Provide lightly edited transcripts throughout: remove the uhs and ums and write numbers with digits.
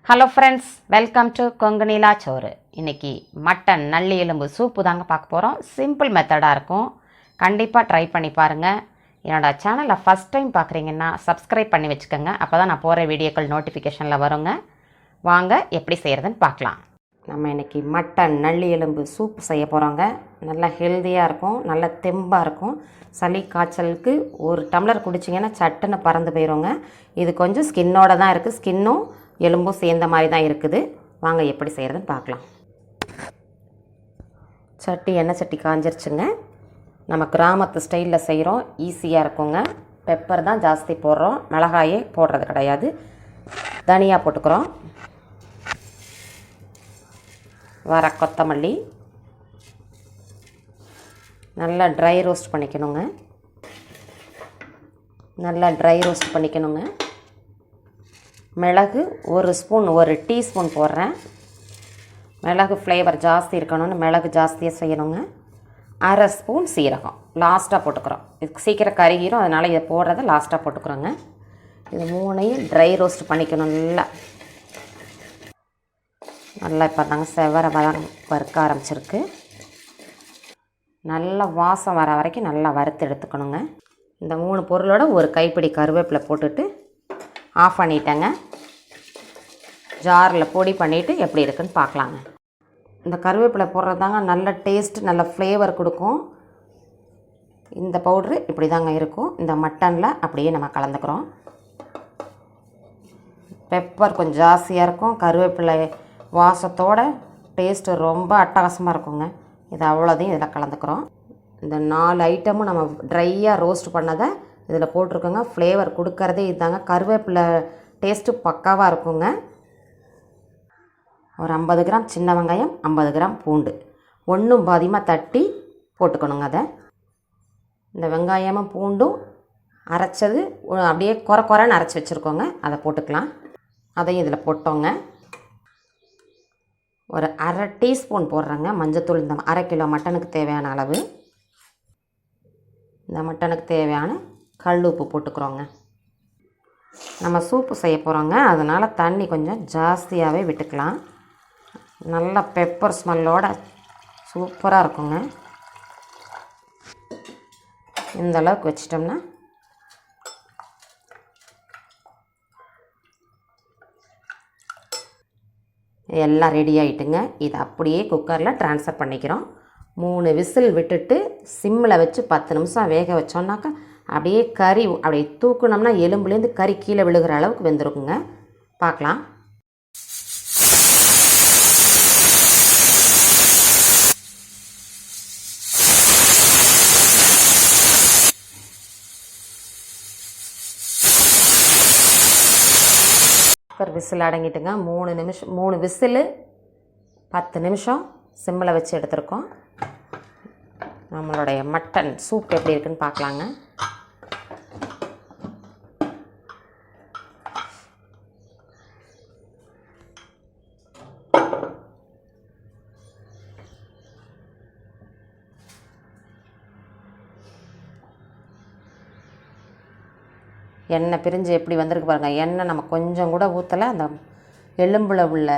Hello friends, welcome to Kongu Neela Soru. இன்றைக்கி mutton நல்லி எலும்பு soup தாங்க பார்க்க போகிறோம். சிம்பிள் மெத்தடாக இருக்கும். கண்டிப்பாக ட்ரை பண்ணி பாருங்கள். என்னோடய சேனலை ஃபஸ்ட் டைம் பார்க்குறீங்கன்னா சப்ஸ்கிரைப் பண்ணி வச்சுக்கோங்க. அப்போ தான் நான் போகிற வீடியோக்கள் நோட்டிஃபிகேஷனில் வருங்க. வாங்க எப்படி செய்கிறதுன்னு பார்க்கலாம். நம்ம இன்றைக்கி மட்டன் நல்லி எலும்பு சூப் செய்ய போகிறோங்க. நல்லா ஹெல்த்தியாக இருக்கும், நல்லா தெம்பாக இருக்கும். சளி காய்ச்சலுக்கு ஒரு டம்ளர் குடிச்சிங்கன்னா சட்டுன்னு பறந்து போயிடுங்க. இது கொஞ்சம் ஸ்கின்னோட தான் இருக்குது, ஸ்கின்னும் எலும்பும் சேர்ந்த மாதிரி தான் இருக்குது. வாங்க எப்படி செய்கிறதுன்னு பார்க்கலாம். எண்ணெய் சட்டி காஞ்சிருச்சுங்க. நம்ம கிராமத்து ஸ்டைலில் செய்கிறோம், ஈஸியாக இருக்குங்க. பெப்பர் தான் ஜாஸ்தி போடுறோம், மிளகாயே போடுறது கிடையாது. தனியா போட்டுக்கிறோம், வர கொத்தமல்லி நல்லா ட்ரை ரோஸ்ட் பண்ணிக்கணுங்க. மிளகு ஒரு ஸ்பூன், ஒரு டீஸ்பூன் போடுறேன். மிளகு ஃப்ளேவர் ஜாஸ்தி இருக்கணும்னு மிளகு ஜாஸ்தியாக செய்யணுங்க. அரை ஸ்பூன் சீரகம் லாஸ்ட்டாக போட்டுக்கிறோம். இது சீக்கிரம் கருகிரும், அதனால் இதை போடுறத லாஸ்ட்டாக போட்டுக்கிறோங்க. இது மூணையும் ட்ரை ரோஸ்ட் பண்ணிக்கணும். நல்லா இப்போ தாங்க வறுக்க ஆரம்பிச்சிருக்கு. நல்லா வாசம் வர வரைக்கும் நல்லா வறுத்து எடுத்துக்கணுங்க. இந்த 3 பொருளோட ஒரு கைப்பிடி கருவேப்பிலை போட்டுட்டு ஆஃப் பண்ணிட்டேங்க. ஜாரில் பொடி பண்ணிவிட்டு எப்படி இருக்குன்னு பார்க்கலாங்க. இந்த கருவேப்பிலை போடுறது தாங்க நல்ல டேஸ்ட், நல்ல ஃப்ளேவர் கொடுக்கும். இந்த பவுட்ரு இப்படி தாங்க இருக்கும். இந்த மட்டனில் அப்படியே நம்ம கலந்துக்கிறோம். பெப்பர் கொஞ்சம் ஜாஸ்தியாக இருக்கும். கருவேப்பிலை வாசத்தோட டேஸ்ட்டு ரொம்ப அட்டகாசமாக இருக்குங்க. இது அவ்வளோதையும் இதில் கலந்துக்கிறோம். இந்த 4 ஐட்டமும் நம்ம ட்ரையாக ரோஸ்ட் பண்ணதை இதில் போட்டிருக்கோங்க. ஃப்ளேவர் கொடுக்கறதே இதுதாங்க. கருவேப்பிலை டேஸ்ட்டு பக்காவாக இருக்குங்க. ஒரு 50 கிராம் சின்ன வெங்காயம், 50 கிராம் பூண்டு ஒன்றும் பாதியமாக தட்டி போட்டுக்கணுங்க. அதை இந்த வெங்காயமும் பூண்டும் அரைச்சது அப்படியே குறைன்னு அரைச்சி வச்சுருக்கோங்க. அதை போட்டுக்கலாம். அதையும் இதில் போட்டோங்க. ஒரு அரை டீஸ்பூன் போடுறேங்க மஞ்சத்தூள். இந்த அரை கிலோ மட்டனுக்கு தேவையான அளவு. இந்த மட்டனுக்கு தேவையான கல் உப்பு போட்டுக்கிறோங்க. நம்ம சூப்பு செய்ய போகிறோங்க, அதனால் தண்ணி கொஞ்சம் ஜாஸ்தியாகவே விட்டுக்கலாம். நல்ல பெப்பர் ஸ்மெல்லோட சூப்பராக இருக்குங்க. இந்த அளவுக்கு வச்சிட்டோம்னா எல்லாம் ரெடி ஆகிட்டுங்க. இதை அப்படியே குக்கரில் ட்ரான்ஸ்ஃபர் பண்ணிக்கிறோம். 3 விசில் விட்டுட்டு சிம்மில் வச்சு 10 நிமிஷம் வேக வச்சோம்னாக்கா அப்படியே கறி அப்படியே தூக்குனோம்னா எலும்புலேருந்து கறி கீழே விழுகிற அளவுக்கு வெந்திருக்குங்க. பார்க்கலாம். Cooker whistle அடங்கிட்டுங்க. 3 விசில் 10 நிமிஷம் சிம்மில் வச்சு எடுத்துருக்கோம். நம்மளுடைய மட்டன் சூப் எப்படி இருக்குன்னு பார்க்கலாங்க. எண்ணெய் பிரிஞ்சு எப்படி வந்திருக்கு பாருங்கள். எண்ணெய் நம்ம கொஞ்சம் கூட ஊற்றலை. அந்த எலும்பில் உள்ள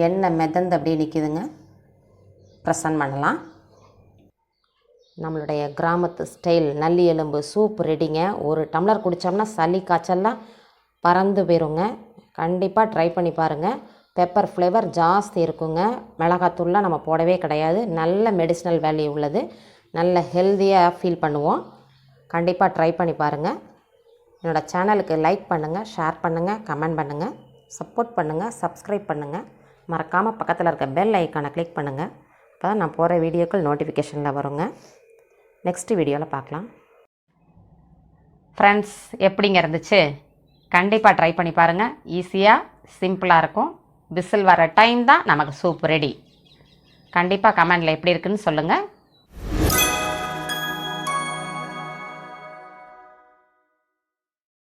எண்ணெய் மிதந்து அப்படியே நிற்கிதுங்க. ப்ரெசன்ட் பண்ணலாம். நம்மளுடைய கிராமத்து ஸ்டைல் நல்லி எலும்பு சூப் ரெடிங்க. ஒரு டம்ளர் குடித்தோம்னா சளி காய்ச்சல்லாம் பறந்து போயிருங்க. கண்டிப்பாக ட்ரை பண்ணி பாருங்கள். பெப்பர் ஃப்ளேவர் ஜாஸ்தி இருக்குங்க. மிளகாத்தூள்லாம் நம்ம போடவே கிடையாது. நல்ல மெடிசினல் வேல்யூ உள்ளது. நல்ல ஹெல்த்தியாக ஃபீல் பண்ணுவோம். கண்டிப்பாக ட்ரை பண்ணி பாருங்கள். என்னோடய சேனலுக்கு லைக் பண்ணுங்கள், ஷேர் பண்ணுங்கள், கமெண்ட் பண்ணுங்கள், சப்போர்ட் பண்ணுங்கள், சப்ஸ்கிரைப் பண்ணுங்கள். மறக்காமல் பக்கத்தில் இருக்க பெல் ஐக்கானை கிளிக் பண்ணுங்கள். அப்போ தான் நான் போகிற வீடியோக்கள் நோட்டிஃபிகேஷனில் வருங்க. நெக்ஸ்ட் வீடியோவில் பார்க்கலாம். ஃப்ரெண்ட்ஸ், எப்படிங்க இருந்துச்சு? கண்டிப்பாக ட்ரை பண்ணி பாருங்கள். ஈஸியாக சிம்பிளாக இருக்கும். விசில் வர டைம் தான் நமக்கு சூப் ரெடி. கண்டிப்பாக கமெண்டில் எப்படி இருக்குன்னு சொல்லுங்கள்.